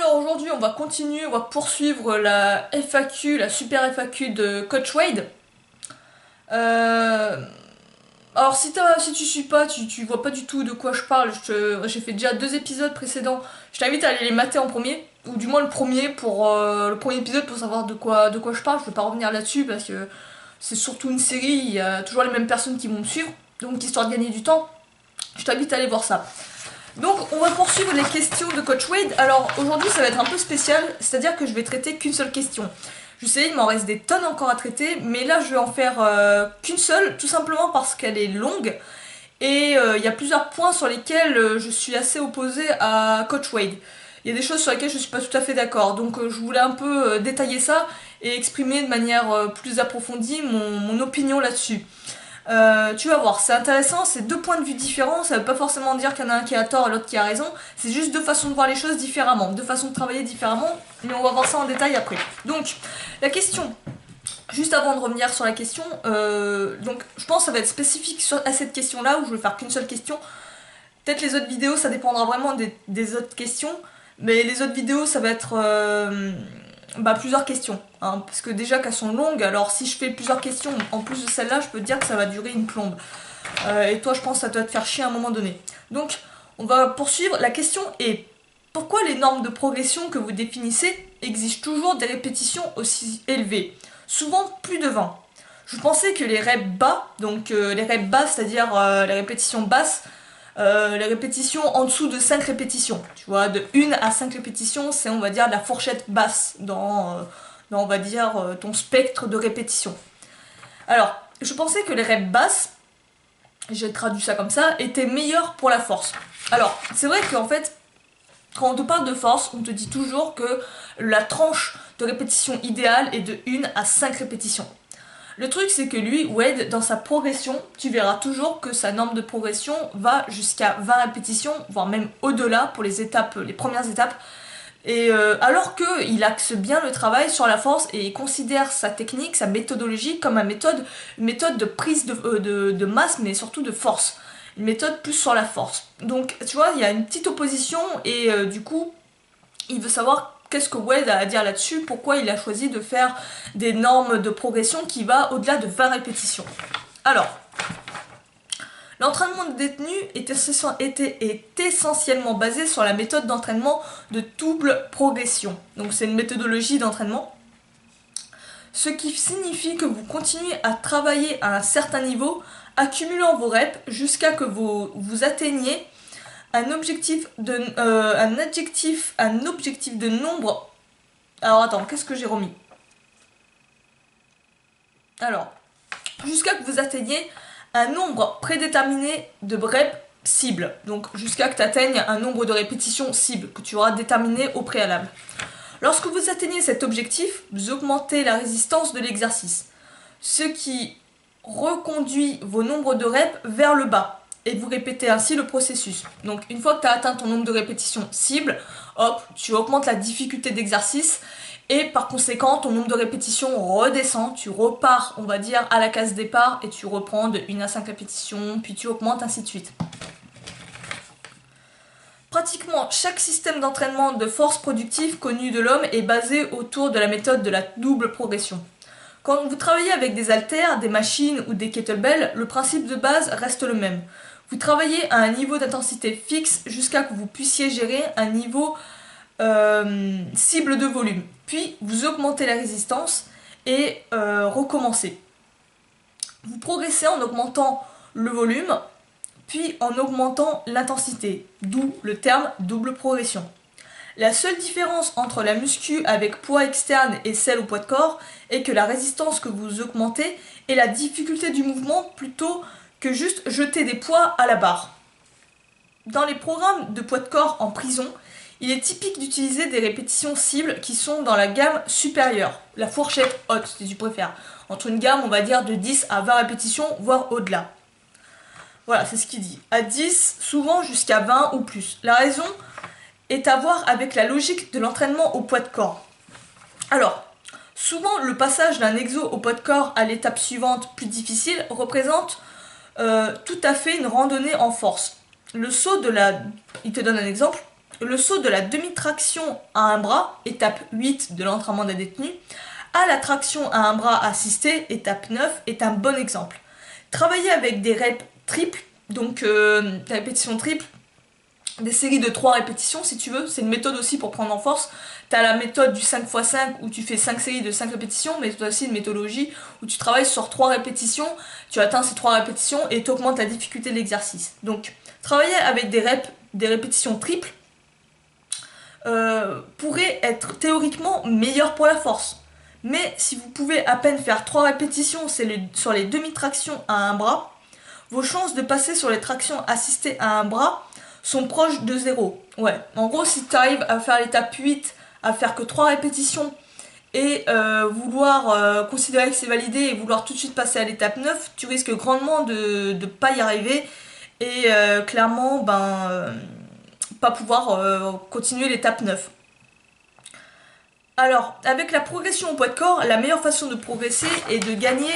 Alors aujourd'hui on va continuer, on va poursuivre la FAQ, la super FAQ de Coach Wade. Euh, Alors si tu suis pas, tu vois pas du tout de quoi je parle, j'ai fait déjà 2 épisodes précédents, je t'invite à aller les mater en premier, ou du moins le premier pour le premier épisode pour savoir de quoi je parle. Je vais pas revenir là-dessus parce que c'est surtout une série, il y a toujours les mêmes personnes qui vont me suivre, donc histoire de gagner du temps, je t'invite à aller voir ça. Donc on va poursuivre les questions de Coach Wade. Alors aujourd'hui ça va être un peu spécial, c'est-à-dire que je vais traiter qu'une seule question. Je sais, il m'en reste des tonnes encore à traiter, mais là je vais en faire qu'une seule, tout simplement parce qu'elle est longue. Et il y a plusieurs points sur lesquels je suis assez opposée à Coach Wade. Il y a des choses sur lesquelles je suis pas tout à fait d'accord, donc je voulais un peu détailler ça et exprimer de manière plus approfondie mon opinion là-dessus. Tu vas voir, c'est intéressant, c'est 2 points de vue différents, ça veut pas forcément dire qu'il y en a un qui a tort et l'autre qui a raison, c'est juste 2 façons de voir les choses différemment, 2 façons de travailler différemment, mais on va voir ça en détail après. Donc, la question, juste avant de revenir sur la question, donc je pense que ça va être spécifique à cette question-là, où je vais faire qu'une seule question. Peut-être les autres vidéos, ça dépendra vraiment des autres questions, mais les autres vidéos, ça va être plusieurs questions, hein, parce que déjà qu'elles sont longues, alors si je fais plusieurs questions en plus de celle-là, je peux te dire que ça va durer une plombe. Et toi, je pense que ça doit te faire chier à un moment donné. Donc, on va poursuivre. La question est, pourquoi les normes de progression que vous définissez exigent toujours des répétitions aussi élevées, souvent plus de 20? Je pensais que les reps bas, donc les reps basses, c'est-à-dire les répétitions basses, les répétitions en dessous de 5 répétitions. Tu vois, de 1 à 5 répétitions, c'est on va dire la fourchette basse dans on va dire ton spectre de répétition. Alors, je pensais que les reps basses, j'ai traduit ça comme ça, étaient meilleures pour la force. Alors, c'est vrai qu'en fait, quand on te parle de force, on te dit toujours que la tranche de répétition idéale est de 1 à 5 répétitions. Le truc, c'est que lui, Wade, dans sa progression, tu verras toujours que sa norme de progression va jusqu'à 20 répétitions, voire même au-delà pour les premières étapes. Et alors qu'il axe bien le travail sur la force et il considère sa technique, sa méthodologie comme une méthode de prise de masse, mais surtout de force. Une méthode plus sur la force. Donc, tu vois, il y a une petite opposition et du coup, il veut savoir qu'est-ce que Wade a à dire là-dessus, pourquoi il a choisi de faire des normes de progression qui va au-delà de 20 répétitions. Alors, l'entraînement de détenu est essentiellement basé sur la méthode d'entraînement de double progression. Donc c'est une méthodologie d'entraînement. Ce qui signifie que vous continuez à travailler à un certain niveau, accumulant vos reps jusqu'à que vous atteigniez un objectif de nombre. Alors attends, qu'est-ce que j'ai remis? Alors, jusqu'à que vous atteigniez un nombre prédéterminé de reps cible. Donc jusqu'à que tu atteignes un nombre de répétitions cible que tu auras déterminé au préalable. Lorsque vous atteignez cet objectif, vous augmentez la résistance de l'exercice, ce qui reconduit vos nombres de reps vers le bas. Et vous répétez ainsi le processus. Donc une fois que tu as atteint ton nombre de répétitions cible, hop, tu augmentes la difficulté d'exercice et par conséquent ton nombre de répétitions redescend, tu repars on va dire à la case départ et tu reprends de 1 à 5 répétitions, puis tu augmentes ainsi de suite. Pratiquement chaque système d'entraînement de force productive connu de l'homme est basé autour de la méthode de la double progression. Quand vous travaillez avec des haltères, des machines ou des kettlebells, le principe de base reste le même. Vous travaillez à un niveau d'intensité fixe jusqu'à que vous puissiez gérer un niveau cible de volume. Puis vous augmentez la résistance et recommencez. Vous progressez en augmentant le volume, puis en augmentant l'intensité, d'où le terme double progression. La seule différence entre la muscu avec poids externe et celle au poids de corps est que la résistance que vous augmentez est la difficulté du mouvement plutôt que juste jeter des poids à la barre. Dans les programmes de poids de corps en prison, il est typique d'utiliser des répétitions cibles qui sont dans la gamme supérieure, la fourchette haute si tu préfères, entre une gamme on va dire de 10 à 20 répétitions, voire au-delà. Voilà, c'est ce qu'il dit. À 10, souvent jusqu'à 20 ou plus. La raison est à voir avec la logique de l'entraînement au poids de corps. Alors, souvent le passage d'un exo au poids de corps à l'étape suivante, plus difficile, représente tout à fait une randonnée en force. Le saut de la... Il te donne un exemple. le saut de la demi-traction à un bras, étape 8 de l'entraînement d'un détenu, à la traction à un bras assisté, étape 9, est un bon exemple. Travailler avec des reps triples, donc la répétition triple, des séries de 3 répétitions si tu veux, c'est une méthode aussi pour prendre en force. Tu as la méthode du 5x5 où tu fais 5 séries de 5 répétitions, mais tu as aussi une méthodologie où tu travailles sur 3 répétitions, tu atteins ces 3 répétitions et tu augmentes la difficulté de l'exercice. Donc travailler avec des répétitions triples pourrait être théoriquement meilleur pour la force. Mais si vous pouvez à peine faire 3 répétitions sur les demi-tractions à un bras, vos chances de passer sur les tractions assistées à un bras sont proches de 0. Ouais, en gros, si tu arrives à faire l'étape 8, à faire que 3 répétitions et vouloir considérer que c'est validé et vouloir tout de suite passer à l'étape 9, tu risques grandement de ne pas y arriver et clairement, pas pouvoir continuer l'étape 9. Alors, avec la progression au poids de corps, la meilleure façon de progresser est de gagner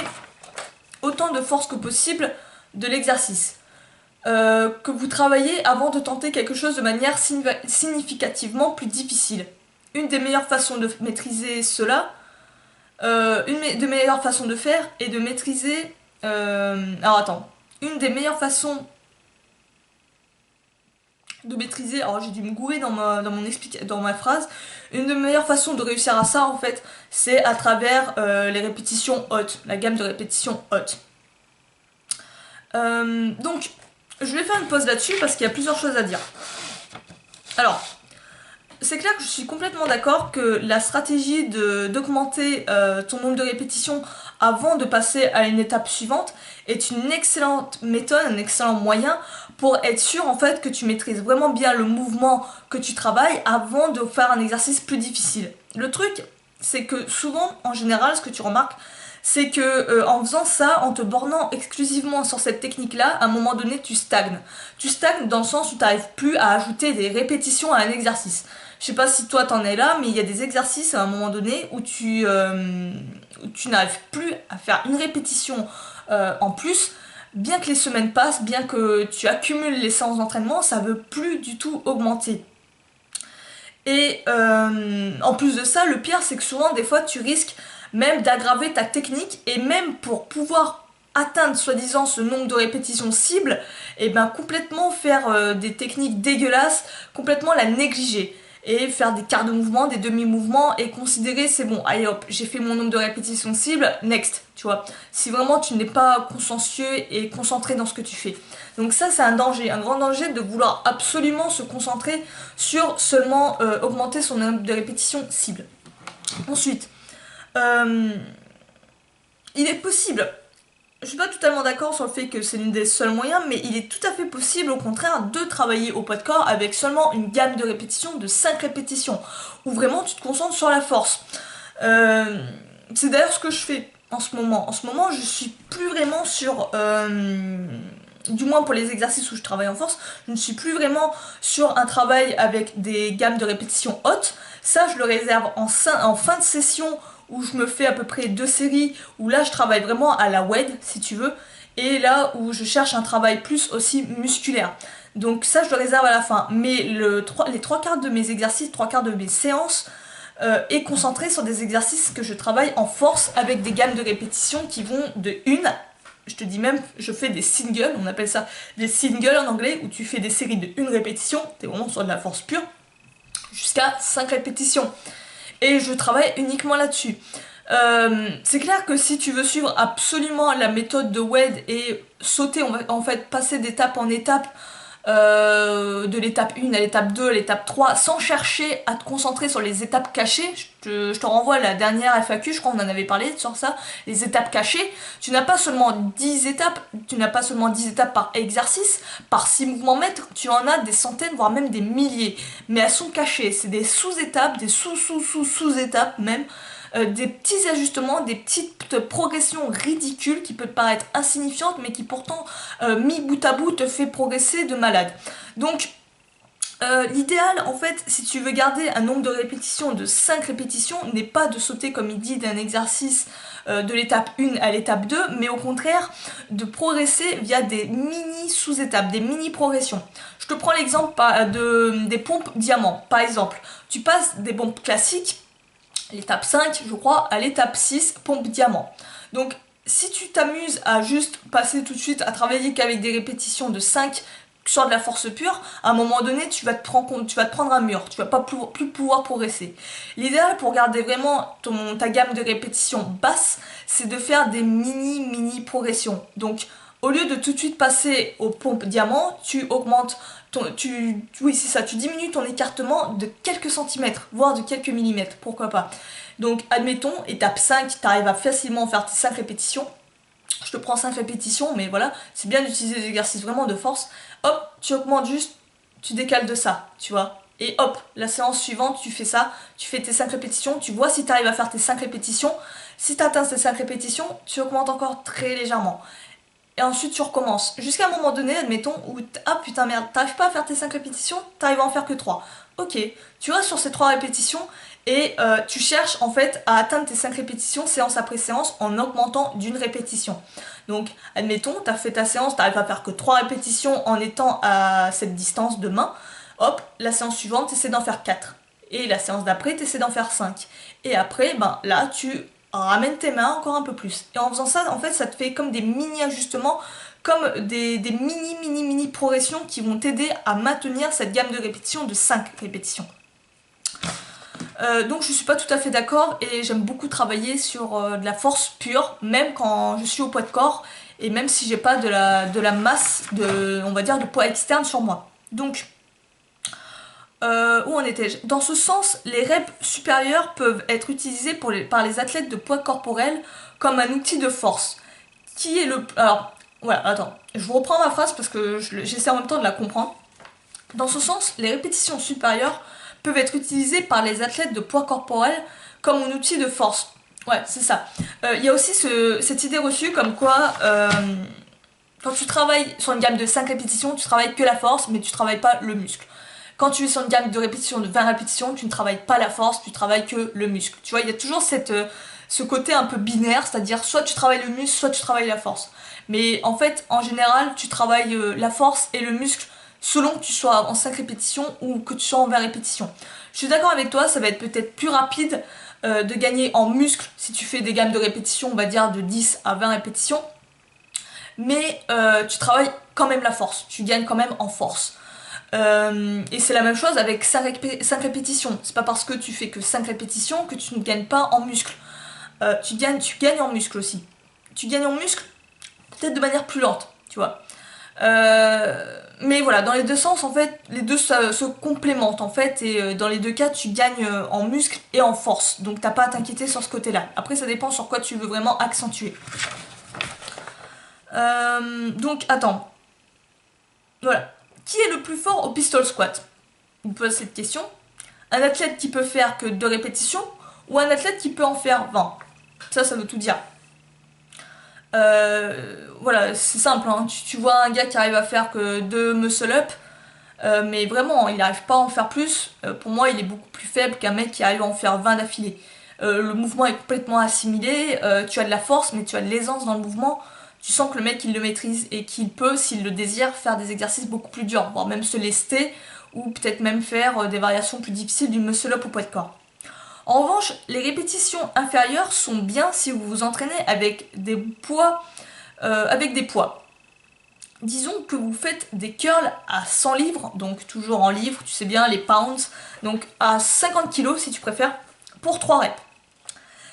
autant de force que possible de l'exercice. Que vous travaillez avant de tenter quelque chose de manière significativement plus difficile. Une des meilleures façons de maîtriser cela, des meilleures façons de faire est de maîtriser... Une des meilleures façons de maîtriser, alors j'ai dû me gourer dans ma phrase, une des meilleures façons de réussir à ça en fait, c'est à travers les répétitions hautes, la gamme de répétitions hautes. Donc, je vais faire une pause là-dessus parce qu'il y a plusieurs choses à dire. Alors, c'est clair que je suis complètement d'accord que la stratégie d'augmenter ton nombre de répétitions avant de passer à une étape suivante est une excellente méthode, un excellent moyen pour être sûr en fait que tu maîtrises vraiment bien le mouvement que tu travailles avant de faire un exercice plus difficile. Le truc, c'est que souvent, en général, ce que tu remarques, c'est que en faisant ça, en te bornant exclusivement sur cette technique-là, à un moment donné, tu stagnes. Tu stagnes dans le sens où tu n'arrives plus à ajouter des répétitions à un exercice. Je sais pas si toi t'en es là, mais il y a des exercices à un moment donné où tu n'arrives plus à faire une répétition en plus. Bien que les semaines passent, bien que tu accumules les séances d'entraînement, ça veut plus du tout augmenter. Et en plus de ça, le pire c'est que souvent des fois tu risques même d'aggraver ta technique et même pour pouvoir atteindre soi-disant ce nombre de répétitions cibles, et ben complètement faire des techniques dégueulasses, complètement la négliger et faire des quarts de mouvement, des demi-mouvements et considérer c'est bon, allez hop, j'ai fait mon nombre de répétitions cibles, next, tu vois. Si vraiment tu n'es pas consciencieux et concentré dans ce que tu fais. Donc ça c'est un danger, un grand danger de vouloir absolument se concentrer sur seulement augmenter son nombre de répétitions cibles. Ensuite, il est possible, je suis pas totalement d'accord sur le fait que c'est l'une des seuls moyens, mais il est tout à fait possible au contraire de travailler au poids de corps avec seulement une gamme de répétitions de 5 répétitions, où vraiment tu te concentres sur la force. C'est d'ailleurs ce que je fais en ce moment. En ce moment, je suis plus vraiment sur... du moins pour les exercices où je travaille en force, je ne suis plus vraiment sur un travail avec des gammes de répétitions hautes. Ça, je le réserve en fin de session où je me fais à peu près 2 séries, où là je travaille vraiment à la WED si tu veux, et là où je cherche un travail plus aussi musculaire. Donc ça je le réserve à la fin, mais les 3 quarts de mes exercices, 3 quarts de mes séances est concentré sur des exercices que je travaille en force avec des gammes de répétitions qui vont de 1, je te dis même, je fais des singles, on appelle ça des singles en anglais, où tu fais des séries de 1 répétition, t'es vraiment sur de la force pure, jusqu'à 5 répétitions. Et je travaille uniquement là-dessus. C'est clair que si tu veux suivre absolument la méthode de WED et sauter, en fait, passer d'étape en étape, de l'étape 1 à l'étape 2, à l'étape 3, sans chercher à te concentrer sur les étapes cachées, je te renvoie à la dernière FAQ, je crois qu'on en avait parlé sur ça, les étapes cachées. Tu n'as pas seulement 10 étapes, par exercice, par 6 mouvements mètres, tu en as des centaines, voire même des milliers. Mais elles sont cachées, c'est des sous-étapes, des sous-étapes même, des petits ajustements, des petites progressions ridicules qui peuvent paraître insignifiantes mais qui pourtant mis bout à bout te fait progresser de malade. Donc L'idéal, en fait, si tu veux garder un nombre de répétitions de 5 répétitions, n'est pas de sauter, comme il dit, d'un exercice de l'étape 1 à l'étape 2, mais au contraire, de progresser via des mini sous-étapes, des mini progressions. Je te prends l'exemple des pompes diamants. Par exemple, tu passes des pompes classiques, l'étape 5, je crois, à l'étape 6, pompe diamant. Donc, si tu t'amuses à juste passer tout de suite à travailler qu'avec des répétitions de 5 sur de la force pure, à un moment donné, tu vas te prendre un mur, tu vas pas plus pouvoir progresser. L'idéal pour garder vraiment ta gamme de répétitions basse, c'est de faire des mini progressions. Donc, au lieu de tout de suite passer aux pompes diamant, tu augmentes oui, c'est ça, tu diminues ton écartement de quelques centimètres, voire de quelques millimètres, pourquoi pas. Donc, admettons, étape 5, tu arrives à facilement faire tes 5 répétitions. Je te prends 5 répétitions, mais voilà, c'est bien d'utiliser des exercices vraiment de force. Hop, tu augmentes juste, tu décales de ça, tu vois. Et hop, la séance suivante, tu fais ça, tu fais tes 5 répétitions, tu vois si tu arrives à faire tes 5 répétitions. Si tu atteins ces 5 répétitions, tu augmentes encore très légèrement. Et ensuite tu recommences. Jusqu'à un moment donné, admettons, où ah putain merde, t'arrives pas à faire tes 5 répétitions, t'arrives à en faire que 3. Ok, tu vas sur ces 3 répétitions et tu cherches en fait à atteindre tes 5 répétitions séance après séance en augmentant d'une répétition. Donc admettons, t'as fait ta séance, t'arrives à faire que 3 répétitions en étant à cette distance de main. Hop, la séance suivante, t'essaies d'en faire 4. Et la séance d'après, t'essaies d'en faire 5. Et après, ben là, tu ramène tes mains encore un peu plus. Et en faisant ça, en fait, ça te fait comme des mini ajustements, comme des mini progressions qui vont t'aider à maintenir cette gamme de répétitions de 5 répétitions. Donc je suis pas tout à fait d'accord et j'aime beaucoup travailler sur de la force pure, même quand je suis au poids de corps et même si j'ai pas de la masse, on va dire, de poids externe sur moi. Donc, où en étais-je? Dans ce sens, les reps supérieurs peuvent être utilisés par les athlètes de poids corporel comme un outil de force. Qui est le... Alors, voilà, attends. Je vous reprends ma phrase parce que j'essaie en même temps de la comprendre. Dans ce sens, les répétitions supérieures peuvent être utilisées par les athlètes de poids corporel comme un outil de force. Ouais, c'est ça. Il y a aussi cette idée reçue comme quoi... quand tu travailles sur une gamme de 5 répétitions, tu travailles que la force, mais tu travailles pas le muscle. Quand tu es sur une gamme de répétitions de 20 répétitions, tu ne travailles pas la force, tu travailles que le muscle. Tu vois, il y a toujours ce côté un peu binaire, c'est-à-dire soit tu travailles le muscle, soit tu travailles la force. Mais en fait, en général, tu travailles la force et le muscle selon que tu sois en 5 répétitions ou que tu sois en 20 répétitions. Je suis d'accord avec toi, ça va être peut-être plus rapide de gagner en muscle si tu fais des gammes de répétitions, on va dire de 10 à 20 répétitions. Mais tu travailles quand même la force, tu gagnes quand même en force. Et c'est la même chose avec 5 répétitions. C'est pas parce que tu fais que 5 répétitions que tu ne gagnes pas en muscle. Tu gagnes en muscle aussi. Tu gagnes en muscle, peut-être de manière plus lente, tu vois. Mais voilà, dans les deux sens, en fait, les deux se complémentent, en fait, et dans les deux cas, tu gagnes en muscle et en force. Donc t'as pas à t'inquiéter sur ce côté-là. Après, ça dépend sur quoi tu veux vraiment accentuer. Donc, attends. Voilà. Qui est le plus fort au pistol squat? On pose cette question. Un athlète qui peut faire que 2 répétitions ou un athlète qui peut en faire 20. Ça veut tout dire. Voilà, c'est simple, hein. Tu vois un gars qui arrive à faire que 2 muscle-up, mais vraiment, il n'arrive pas à en faire plus. Pour moi, il est beaucoup plus faible qu'un mec qui arrive à en faire 20 d'affilée. Le mouvement est complètement assimilé, tu as de la force, mais tu as de l'aisance dans le mouvement. Tu sens que le mec, il le maîtrise et qu'il peut, s'il le désire, faire des exercices beaucoup plus durs, voire même se lester, ou peut-être même faire des variations plus difficiles du muscle-up au poids de corps. En revanche, les répétitions inférieures sont bien si vous vous entraînez avec des poids. Disons que vous faites des curls à 100 livres, donc toujours en livres, tu sais bien, les pounds, donc à 50 kg si tu préfères, pour 3 reps.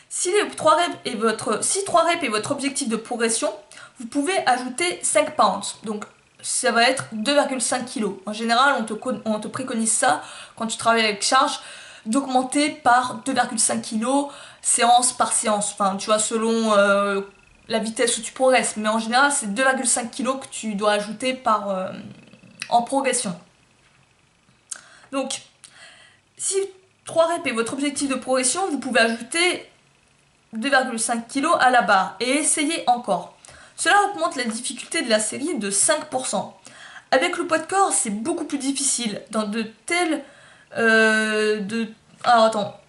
Si 3 reps est votre objectif de progression, vous pouvez ajouter 5 pounds, donc ça va être 2,5 kg. En général, on te préconise ça quand tu travailles avec charge, d'augmenter par 2,5 kg séance par séance. Enfin, tu vois, selon la vitesse où tu progresses. Mais en général, c'est 2,5 kg que tu dois ajouter en progression. Donc, si 3 reps est votre objectif de progression, vous pouvez ajouter 2,5 kg à la barre et essayer encore. Cela augmente la difficulté de la série de 5%. Avec le poids de corps, c'est beaucoup plus difficile. Dans de tels... Alors attends.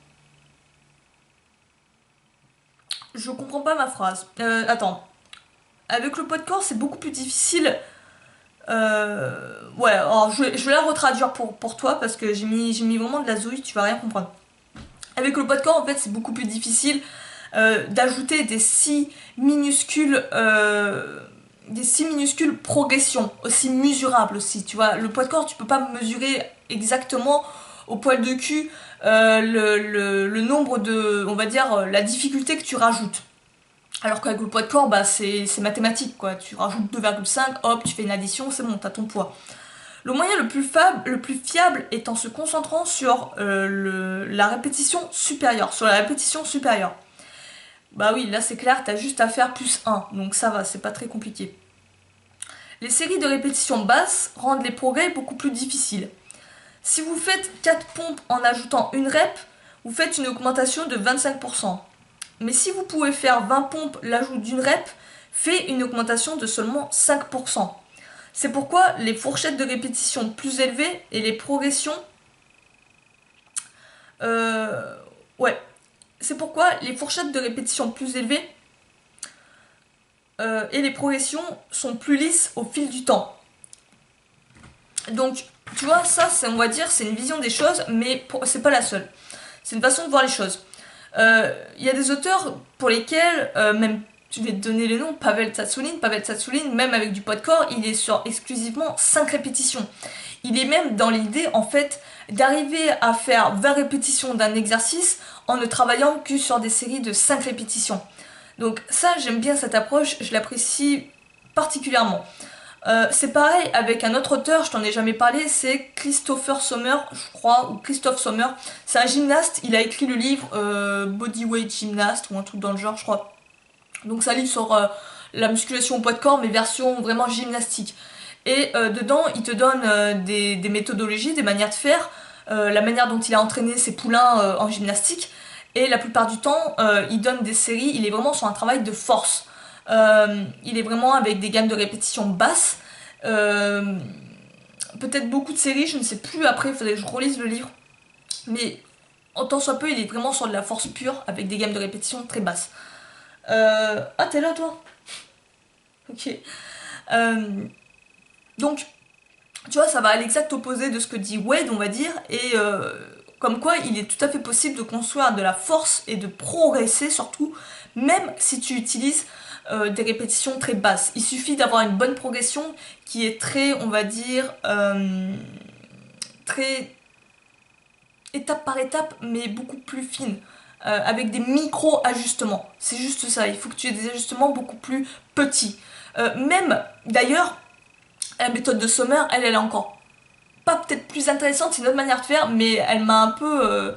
Je comprends pas ma phrase. Attends. Avec le poids de corps, c'est beaucoup plus difficile. Ouais, alors je vais la retraduire pour toi parce que j'ai mis vraiment de la zouille, tu vas rien comprendre. Avec le poids de corps, en fait, c'est beaucoup plus difficile d'ajouter des si minuscules progressions, aussi mesurables aussi, tu vois. Le poids de corps, tu peux pas mesurer exactement au poil de cul le nombre de, on va dire, la difficulté que tu rajoutes. Alors qu'avec le poids de corps, bah, c'est mathématique, quoi. Tu rajoutes 2,5, hop, tu fais une addition, c'est bon, t'as ton poids. Le moyen le plus fiable est en se concentrant sur la répétition supérieure, Bah oui, là c'est clair, t'as juste à faire plus 1, donc ça va, c'est pas très compliqué. Les séries de répétitions basses rendent les progrès beaucoup plus difficiles. Si vous faites 4 pompes en ajoutant une rep, vous faites une augmentation de 25%. Mais si vous pouvez faire 20 pompes l'ajout d'une rep, fait une augmentation de seulement 5%. C'est pourquoi les fourchettes de répétition plus élevées et les progressions... Ouais. C'est pourquoi les fourchettes de répétition plus élevées et les progressions sont plus lisses au fil du temps. Donc, tu vois, ça, on va dire, c'est une vision des choses, mais c'est pas la seule. C'est une façon de voir les choses. Il y a des auteurs pour lesquels, même, je vais te donner les noms, Pavel Tsatsouline, même avec du poids de corps, il est sur exclusivement 5 répétitions. Il est même dans l'idée, en fait, d'arriver à faire 20 répétitions d'un exercice en ne travaillant que sur des séries de 5 répétitions. Donc ça, j'aime bien cette approche, je l'apprécie particulièrement. C'est pareil avec un autre auteur, je t'en ai jamais parlé, c'est Christopher Sommer, je crois, ou Christophe Sommer. C'est un gymnaste, il a écrit le livre Bodyweight Gymnast, ou un truc dans le genre, je crois. Donc c'est un livre sur la musculation au poids de corps, mais version vraiment gymnastique. Et dedans, il te donne des méthodologies, des manières de faire, la manière dont il a entraîné ses poulains en gymnastique. Et la plupart du temps, il donne des séries, il est vraiment sur un travail de force. Il est vraiment avec des gammes de répétition basses. Peut-être beaucoup de séries, je ne sais plus, après il faudrait que je relise le livre. Mais en tant soit peu, il est vraiment sur de la force pure, avec des gammes de répétition très basses. Ah, t'es là toi? Ok. Donc, tu vois, ça va à l'exact opposé de ce que dit Wade, on va dire, et comme quoi il est tout à fait possible de construire de la force et de progresser surtout, même si tu utilises des répétitions très basses. Il suffit d'avoir une bonne progression qui est très, on va dire, très étape par étape, mais beaucoup plus fine, avec des micro-ajustements. C'est juste ça, il faut que tu aies des ajustements beaucoup plus petits. Même, d'ailleurs, la méthode de Sommer, elle est encore pas peut-être plus intéressante, c'est une autre manière de faire, mais elle m'a un peu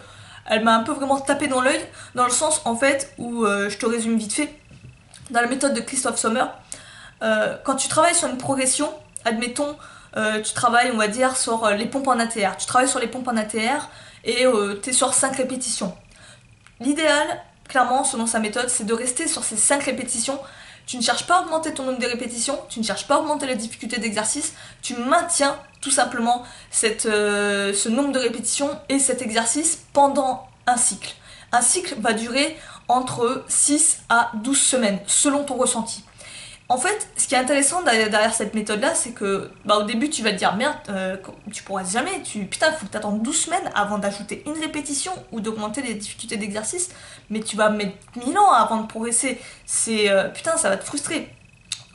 vraiment tapé dans l'œil, dans le sens en fait où, je te résume vite fait, dans la méthode de Christophe Sommer, quand tu travailles sur une progression, admettons, tu travailles, on va dire, sur les pompes en ATR, tu travailles sur les pompes en ATR et tu es sur 5 répétitions. L'idéal, clairement, selon sa méthode, c'est de rester sur ces 5 répétitions. Tu ne cherches pas à augmenter ton nombre de répétitions, tu ne cherches pas à augmenter la difficulté d'exercice, tu maintiens tout simplement ce nombre de répétitions et cet exercice pendant un cycle. Un cycle va durer entre 6 à 12 semaines, selon ton ressenti. En fait, ce qui est intéressant derrière cette méthode-là, c'est que au début, tu vas te dire, merde, tu pourras jamais, putain, il faut que tu attendes 12 semaines avant d'ajouter une répétition ou d'augmenter les difficultés d'exercice, mais tu vas mettre 1000 ans avant de progresser. Putain, ça va te frustrer.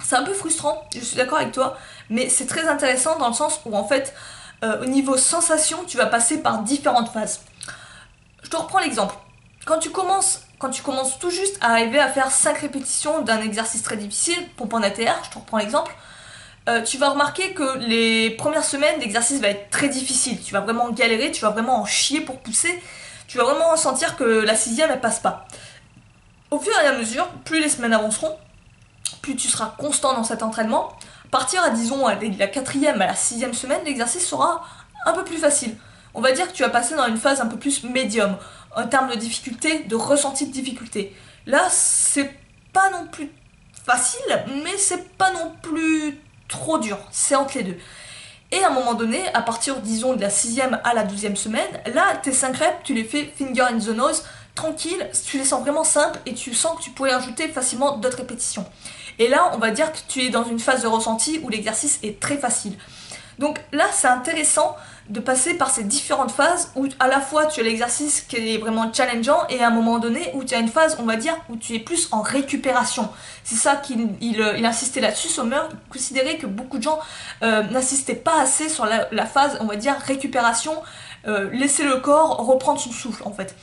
C'est un peu frustrant, je suis d'accord avec toi, mais c'est très intéressant dans le sens où, en fait, au niveau sensation, tu vas passer par différentes phases. Je te reprends l'exemple. Quand tu commences tout juste à arriver à faire 5 répétitions d'un exercice très difficile, pompe en ATR, je te reprends l'exemple, tu vas remarquer que les premières semaines, l'exercice va être très difficile. Tu vas vraiment galérer, tu vas vraiment en chier pour pousser, tu vas vraiment sentir que la 6e, elle passe pas. Au fur et à mesure, plus les semaines avanceront, plus tu seras constant dans cet entraînement. À partir, disons, à la 4e à la 6e semaine, l'exercice sera un peu plus facile. On va dire que tu vas passer dans une phase un peu plus médium, en termes de difficulté, de ressenti de difficulté. Là, c'est pas non plus facile, mais c'est pas non plus trop dur. C'est entre les deux. Et à un moment donné, à partir, disons, de la 6e à la 12e semaine, là, tes 5 reps, tu les fais finger in the nose, tranquille, tu les sens vraiment simples et tu sens que tu pourrais ajouter facilement d'autres répétitions. Et là, on va dire que tu es dans une phase de ressenti où l'exercice est très facile. Donc là, c'est intéressant de passer par ces différentes phases où à la fois tu as l'exercice qui est vraiment challengeant et à un moment donné où tu as une phase, on va dire, où tu es plus en récupération. C'est ça qu'il insistait là-dessus, Sommer. Il considérait que beaucoup de gens n'insistaient pas assez sur la phase, on va dire, récupération, laisser le corps reprendre son souffle en fait.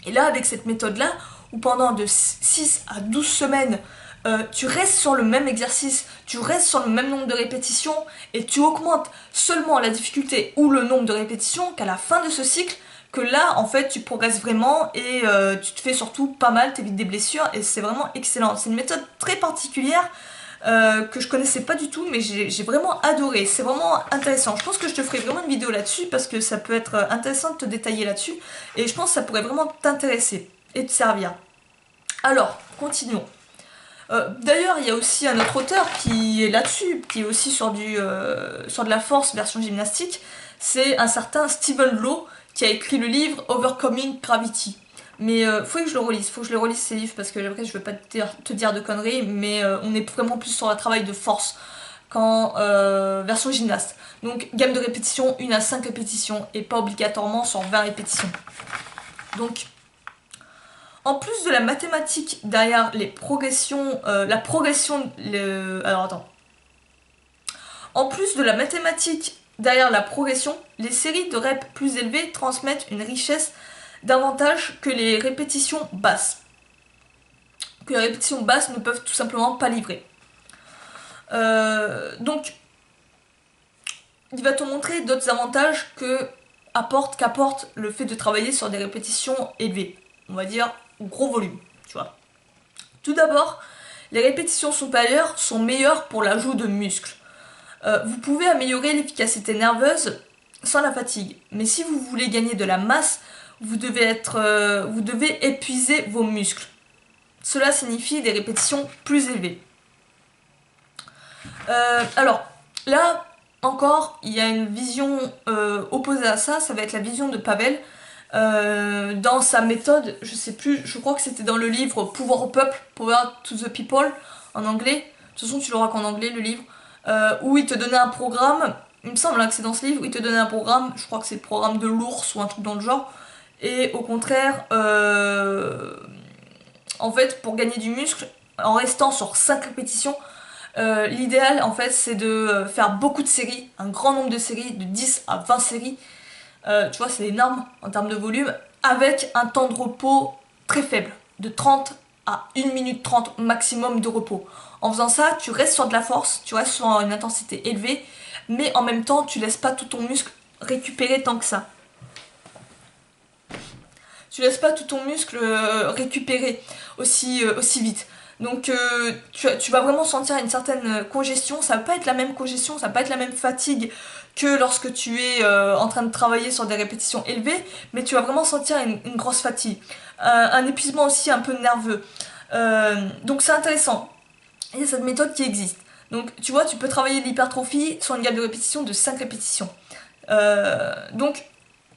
Et là, avec cette méthode-là, où pendant de 6 à 12 semaines, tu restes sur le même exercice, tu restes sur le même nombre de répétitions et tu augmentes seulement la difficulté ou le nombre de répétitions qu'à la fin de ce cycle, que là en fait tu progresses vraiment et tu te fais surtout pas mal, t'évites des blessures et c'est vraiment excellent. C'est une méthode très particulière que je connaissais pas du tout mais j'ai vraiment adoré, c'est vraiment intéressant. Je pense que je te ferai vraiment une vidéo là-dessus parce que ça peut être intéressant de te détailler là-dessus et je pense que ça pourrait vraiment t'intéresser et te servir. Alors, continuons. D'ailleurs, il y a aussi un autre auteur qui est là-dessus, qui est aussi sur de la force version gymnastique. C'est un certain Stephen Lowe qui a écrit le livre Overcoming Gravity. Mais faut que je le relise, ces livres parce que après je veux pas te dire de conneries, mais on est vraiment plus sur un travail de force qu'en version gymnaste. Donc gamme de répétition, 1 à 5 répétitions et pas obligatoirement sur 20 répétitions. Donc en plus de la mathématique derrière les progressions, En plus de la mathématique derrière la progression, les séries de reps plus élevées transmettent une richesse davantage que les répétitions basses. Que les répétitions basses ne peuvent tout simplement pas livrer. Donc, il va te montrer d'autres avantages qu'apporte le fait de travailler sur des répétitions élevées. On va dire gros volume, tu vois. Tout d'abord, les répétitions supérieures sont meilleures pour l'ajout de muscles. Vous pouvez améliorer l'efficacité nerveuse sans la fatigue, mais si vous voulez gagner de la masse, vous devez épuiser vos muscles. Cela signifie des répétitions plus élevées. Alors, là encore, il y a une vision opposée à ça, ça va être la vision de Pavel. Dans sa méthode, je sais plus, je crois que c'était dans le livre Pouvoir au peuple, Power to the People, en anglais. De toute façon, tu l'auras qu'en anglais, le livre. Où il te donnait un programme, il me semble que c'est dans ce livre, où il te donnait un programme, je crois que c'est le programme de l'ours ou un truc dans le genre, et au contraire, en fait, pour gagner du muscle, en restant sur 5 répétitions, l'idéal en fait c'est de faire beaucoup de séries, un grand nombre de séries, de 10 à 20 séries, tu vois c'est énorme en termes de volume, avec un temps de repos très faible, de 30 à 1 minute 30 maximum de repos. En faisant ça, tu restes sur de la force, tu restes sur une intensité élevée, mais en même temps, tu laisses pas tout ton muscle récupérer tant que ça. Tu laisses pas tout ton muscle récupérer aussi vite. Donc tu vas vraiment sentir une certaine congestion, ça va pas être la même congestion, ça va pas être la même fatigue que lorsque tu es en train de travailler sur des répétitions élevées, mais tu vas vraiment sentir une grosse fatigue. Un épuisement aussi un peu nerveux. Donc c'est intéressant. Il y a cette méthode qui existe. Donc tu vois, tu peux travailler l'hypertrophie sur une gamme de répétitions de 5 répétitions. Donc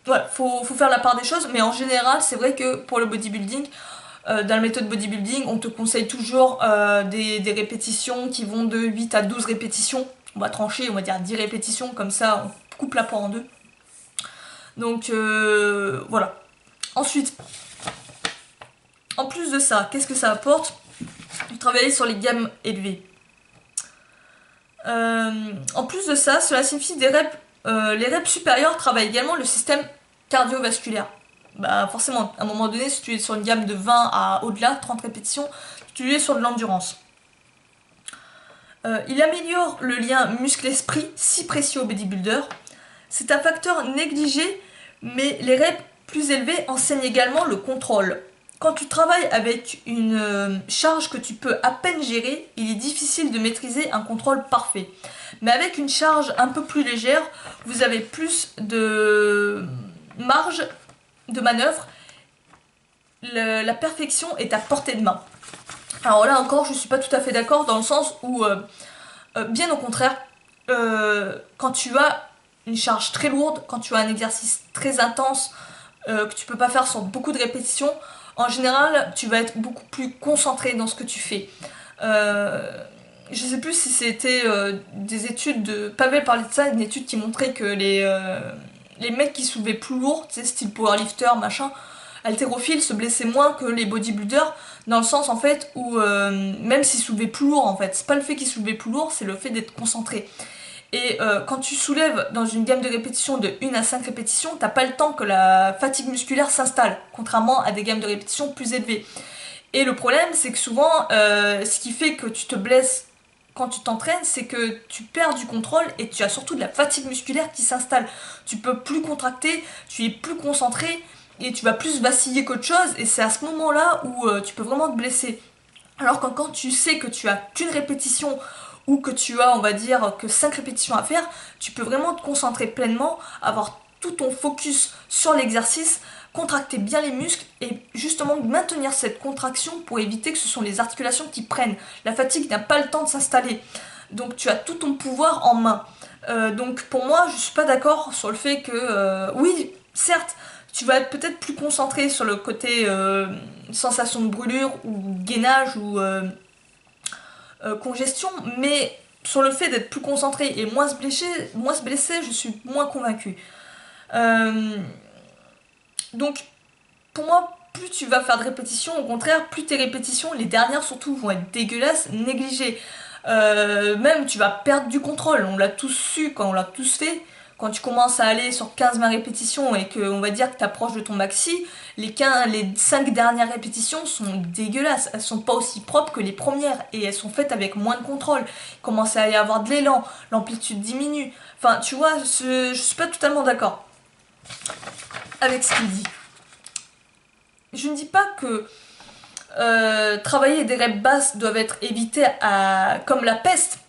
voilà, faut faire la part des choses, mais en général, c'est vrai que pour le bodybuilding, dans la méthode bodybuilding, on te conseille toujours des répétitions qui vont de 8 à 12 répétitions. On va trancher, on va dire 10 répétitions, comme ça on coupe la part en deux. Donc voilà. Ensuite, en plus de ça, qu'est-ce que ça apporte ? Travailler sur les gammes élevées. En plus de ça, cela signifie les reps supérieurs travaillent également le système cardiovasculaire. Bah forcément, à un moment donné, si tu es sur une gamme de 20 à au-delà, 30 répétitions, tu es sur de l'endurance. Il améliore le lien muscle-esprit, si précieux au bodybuilder. C'est un facteur négligé, mais les reps plus élevés enseignent également le contrôle. Quand tu travailles avec une charge que tu peux à peine gérer, il est difficile de maîtriser un contrôle parfait. Mais avec une charge un peu plus légère, vous avez plus de marge de manœuvre. La perfection est à portée de main. Alors là encore, je ne suis pas tout à fait d'accord dans le sens où, bien au contraire, quand tu as une charge très lourde, quand tu as un exercice très intense, que tu peux pas faire sur beaucoup de répétitions, en général, tu vas être beaucoup plus concentré dans ce que tu fais. Je sais plus si c'était des études de... Pavel parlait de ça, une étude qui montrait que les mecs qui soulevaient plus lourd, tu sais, style powerlifter, machin, haltérophiles, se blessaient moins que les bodybuilders, dans le sens en fait où même s'ils soulevaient plus lourd en fait, c'est pas le fait qu'ils soulevaient plus lourd, c'est le fait d'être concentré. Et quand tu soulèves dans une gamme de répétitions de 1 à 5 répétitions, t'as pas le temps que la fatigue musculaire s'installe, contrairement à des gammes de répétitions plus élevées. Et le problème, c'est que souvent, ce qui fait que tu te blesses quand tu t'entraînes, c'est que tu perds du contrôle et tu as surtout de la fatigue musculaire qui s'installe. Tu peux plus contracter, tu es plus concentré et tu vas plus vaciller qu'autre chose, et c'est à ce moment-là où tu peux vraiment te blesser. Alors que quand tu sais que tu as qu'une répétition ou que tu as, on va dire, que 5 répétitions à faire, tu peux vraiment te concentrer pleinement, avoir tout ton focus sur l'exercice, contracter bien les muscles et justement maintenir cette contraction pour éviter que ce sont les articulations qui prennent. La fatigue n'a pas le temps de s'installer. Donc tu as tout ton pouvoir en main. Donc pour moi, je suis pas d'accord sur le fait que, oui, certes, tu vas être peut-être plus concentré sur le côté sensation de brûlure ou gainage ou congestion, mais sur le fait d'être plus concentré et moins se blesser, je suis moins convaincue. Euh, donc, pour moi, plus tu vas faire de répétitions, au contraire, plus tes répétitions, les dernières surtout, vont être dégueulasses, négligées. Même tu vas perdre du contrôle, on l'a tous su quand on l'a tous fait. Quand tu commences à aller sur 15-20 répétitions et que on va dire que tu approches de ton maxi, les 5 dernières répétitions sont dégueulasses. Elles sont pas aussi propres que les premières et elles sont faites avec moins de contrôle. Il commence à y avoir de l'élan, l'amplitude diminue. Enfin, tu vois, je suis pas totalement d'accord avec ce qu'il dit. Je ne dis pas que travailler des reps basses doivent être évitées comme la peste.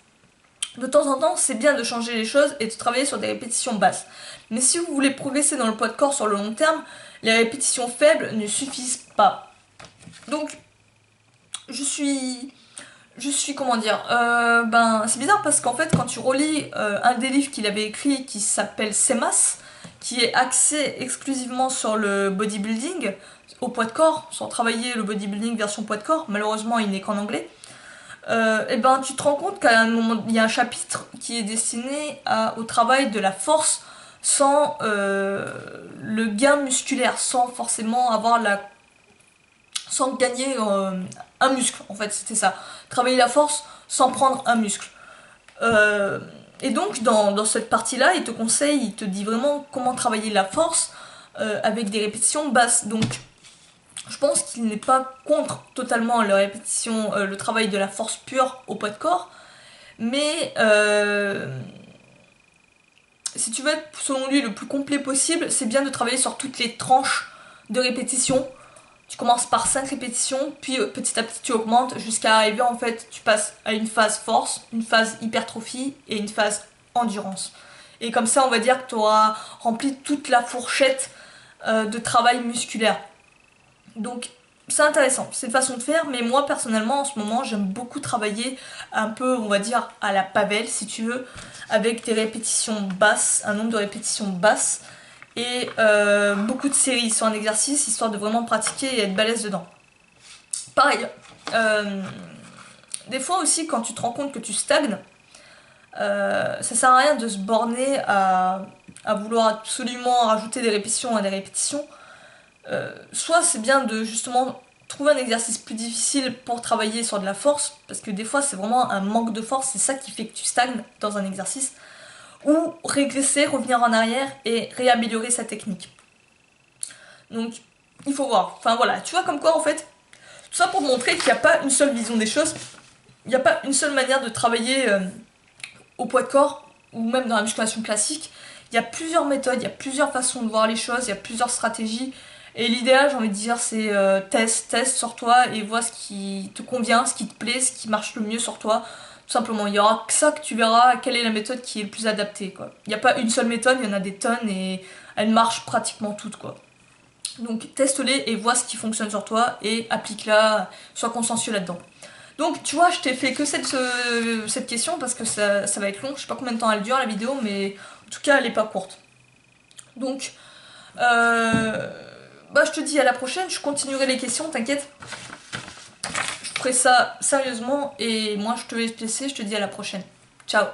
De temps en temps, c'est bien de changer les choses et de travailler sur des répétitions basses. Mais si vous voulez progresser dans le poids de corps sur le long terme, les répétitions faibles ne suffisent pas. Donc, comment dire, c'est bizarre parce qu'en fait, quand tu relis un des livres qu'il avait écrit qui s'appelle CEMAS, qui est axé exclusivement sur le bodybuilding, au poids de corps, sans travailler le bodybuilding version poids de corps, malheureusement il n'est qu'en anglais, tu te rends compte qu'à un moment, il y a un chapitre qui est destiné au travail de la force sans le gain musculaire, sans forcément sans gagner un muscle, en fait, c'était ça. Travailler la force sans prendre un muscle. Et donc, dans cette partie-là, il te dit vraiment comment travailler la force avec des répétitions basses. Donc, je pense qu'il n'est pas contre totalement la répétition, le travail de la force pure au poids de corps, mais si tu veux être selon lui le plus complet possible, c'est bien de travailler sur toutes les tranches de répétition. Tu commences par 5 répétitions, puis petit à petit tu augmentes jusqu'à arriver en fait, tu passes à une phase force, une phase hypertrophie et une phase endurance. Et comme ça on va dire que tu auras rempli toute la fourchette de travail musculaire. Donc c'est intéressant, c'est une façon de faire, mais moi personnellement en ce moment j'aime beaucoup travailler un peu, on va dire, à la Pavel si tu veux, avec des répétitions basses, un nombre de répétitions basses, et beaucoup de séries sur un exercice, histoire de vraiment pratiquer et être balèze dedans. Pareil, des fois aussi quand tu te rends compte que tu stagnes, ça sert à rien de se borner à vouloir absolument rajouter des répétitions à des répétitions. Soit c'est bien de justement trouver un exercice plus difficile pour travailler sur de la force, parce que des fois c'est vraiment un manque de force, c'est ça qui fait que tu stagnes dans un exercice, ou régresser, revenir en arrière et réaméliorer sa technique. Donc il faut voir, enfin voilà, tu vois comme quoi en fait, tout ça pour montrer qu'il n'y a pas une seule vision des choses, il n'y a pas une seule manière de travailler au poids de corps, ou même dans la musculation classique. Il y a plusieurs méthodes, il y a plusieurs façons de voir les choses, il y a plusieurs stratégies. Et l'idéal, j'ai envie de dire, c'est teste sur toi et vois ce qui te convient, ce qui te plaît, ce qui marche le mieux sur toi. Tout simplement, il y aura que ça que tu verras quelle est la méthode qui est le plus adaptée, quoi. Il n'y a pas une seule méthode, il y en a des tonnes et elles marchent pratiquement toutes, quoi. Donc teste-les et vois ce qui fonctionne sur toi et applique-la, sois consciencieux là-dedans. Donc tu vois, je t'ai fait que cette question parce que ça va être long. Je sais pas combien de temps elle dure la vidéo, mais en tout cas elle est pas courte. Donc bah je te dis à la prochaine, je continuerai les questions, t'inquiète. Je ferai ça sérieusement et moi je te vais te laisser, je te dis à la prochaine. Ciao.